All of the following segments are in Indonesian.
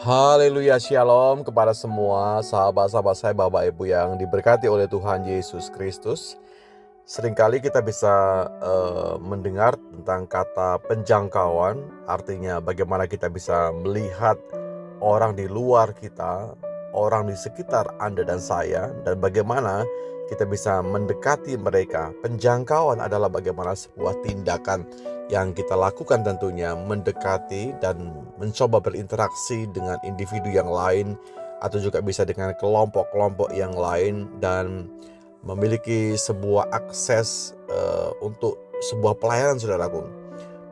Haleluya, shalom kepada semua sahabat-sahabat saya, Bapak Ibu yang diberkati oleh Tuhan Yesus Kristus. Seringkali kita bisa mendengar tentang kata penjangkauan, artinya bagaimana kita bisa melihat orang di luar kita, orang di sekitar Anda dan saya, dan bagaimana kita bisa mendekati mereka. Penjangkauan adalah bagaimana sebuah tindakan yang kita lakukan, tentunya mendekati dan mencoba berinteraksi dengan individu yang lain, atau juga bisa dengan kelompok-kelompok yang lain, dan memiliki sebuah akses untuk sebuah pelayanan, saudaraku.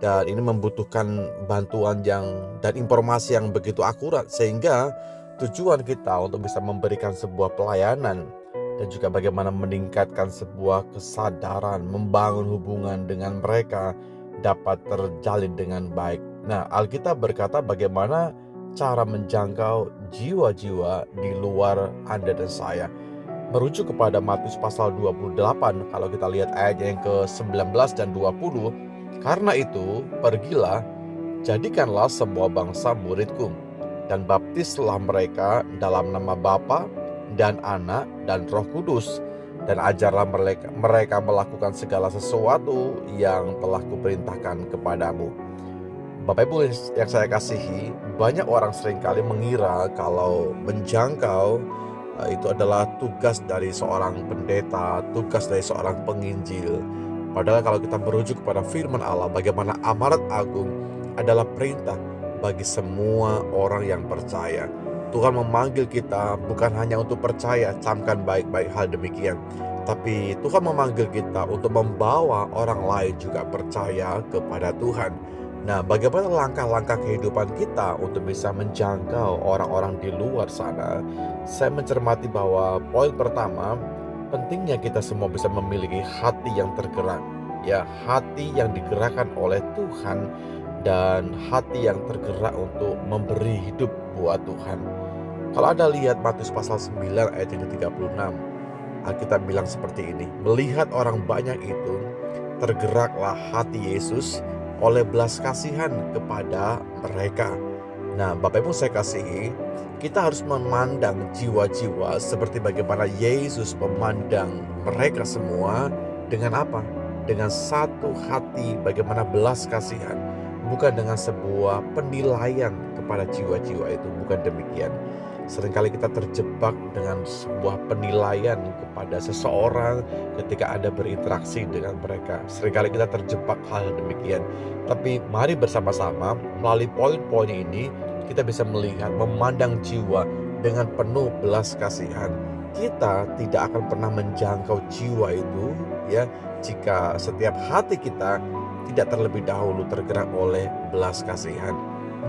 Dan ini membutuhkan bantuan dan informasi yang begitu akurat, sehingga tujuan kita untuk bisa memberikan sebuah pelayanan dan juga bagaimana meningkatkan sebuah kesadaran, membangun hubungan dengan mereka dapat terjalin dengan baik. Nah, Alkitab berkata bagaimana cara menjangkau jiwa-jiwa di luar Anda dan saya. Merujuk kepada Matius pasal 28, kalau kita lihat ayat yang ke-19 dan 20. Karena itu, pergilah, jadikanlah semua bangsa muridku, dan baptislah mereka dalam nama Bapa dan Anak dan Roh Kudus, dan ajarlah mereka melakukan segala sesuatu yang telah kuperintahkan kepadamu. Bapak Ibu yang saya kasihi, banyak orang seringkali mengira kalau menjangkau itu adalah tugas dari seorang pendeta, tugas dari seorang penginjil. Padahal kalau kita merujuk kepada firman Allah, bagaimana amanat agung adalah perintah bagi semua orang yang percaya. Tuhan memanggil kita bukan hanya untuk percaya, camkan baik-baik hal demikian, tapi Tuhan memanggil kita untuk membawa orang lain juga percaya kepada Tuhan. Nah, bagaimana langkah-langkah kehidupan kita untuk bisa menjangkau orang-orang di luar sana? Saya mencermati bahwa poin pertama, pentingnya kita semua bisa memiliki hati yang tergerak. Ya, hati yang digerakkan oleh Tuhan dan hati yang tergerak untuk memberi hidup buat Tuhan. Kalau Anda lihat Matius pasal 9 ayat yang ke-36, Alkitab bilang seperti ini, melihat orang banyak itu, tergeraklah hati Yesus oleh belas kasihan kepada mereka. Nah, Bapak Ibu saya kasihi, kita harus memandang jiwa-jiwa seperti bagaimana Yesus memandang mereka semua. Dengan apa? Dengan satu hati, bagaimana belas kasihan, bukan dengan sebuah penilaian kepada jiwa-jiwa itu, bukan demikian. Seringkali kita terjebak dengan sebuah penilaian kepada seseorang ketika Anda berinteraksi dengan mereka. Seringkali kita terjebak hal demikian. Tapi mari bersama-sama melalui poin-poin ini kita bisa melihat, memandang jiwa dengan penuh belas kasihan. Kita tidak akan pernah menjangkau jiwa itu ya, jika setiap hati kita tidak terlebih dahulu tergerak oleh belas kasihan.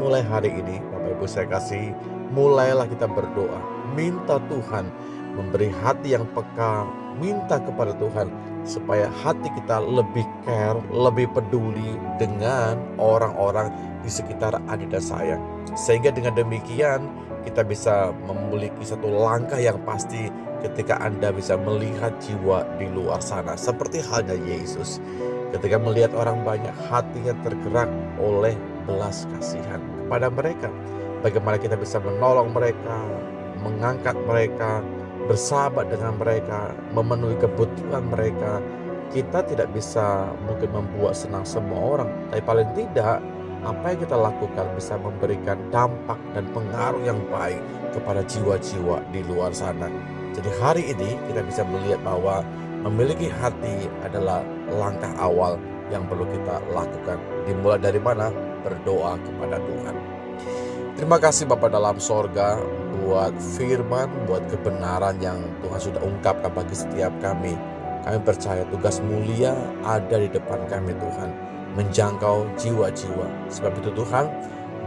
Mulai hari ini, Bapak Ibu saya kasih, mulailah kita berdoa, minta Tuhan memberi hati yang peka, minta kepada Tuhan supaya hati kita lebih care, lebih peduli dengan orang-orang di sekitar Anda dan saya. Sehingga dengan demikian kita bisa memiliki satu langkah yang pasti ketika Anda bisa melihat jiwa di luar sana. Seperti halnya Yesus, ketika melihat orang banyak, hatinya tergerak oleh belas kasihan kepada mereka. Bagaimana kita bisa menolong mereka, mengangkat mereka, bersahabat dengan mereka, memenuhi kebutuhan mereka. Kita tidak bisa mungkin membuat senang semua orang, tapi paling tidak apa yang kita lakukan bisa memberikan dampak dan pengaruh yang baik kepada jiwa-jiwa di luar sana. Jadi hari ini kita bisa melihat bahwa memiliki hati adalah langkah awal yang perlu kita lakukan. Dimulai dari mana? Berdoa kepada Tuhan. Terima kasih Bapa dalam sorga buat firman, buat kebenaran yang Tuhan sudah ungkapkan bagi setiap kami. Kami percaya tugas mulia ada di depan kami Tuhan, menjangkau jiwa-jiwa. Sebab itu Tuhan,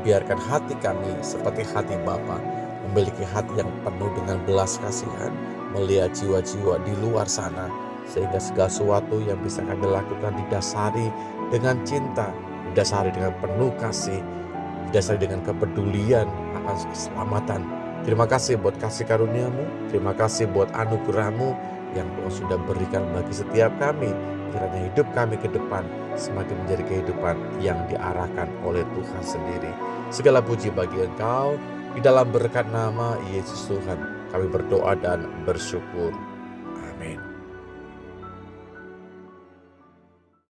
biarkan hati kami seperti hati Bapa, memiliki hati yang penuh dengan belas kasihan, melihat jiwa-jiwa di luar sana, sehingga segala sesuatu yang bisa kami lakukan didasari dengan cinta, didasari dengan penuh kasih, didasari dengan kepedulian akan keselamatan. Terima kasih buat kasih karunia-Mu, terima kasih buat anugerah-Mu yang Tuhan sudah berikan bagi setiap kami. Kiranya hidup kami ke depan semakin menjadi kehidupan yang diarahkan oleh Tuhan sendiri. Segala puji bagi Engkau, Di dalam berkat nama Yesus Tuhan, kami berdoa dan bersyukur.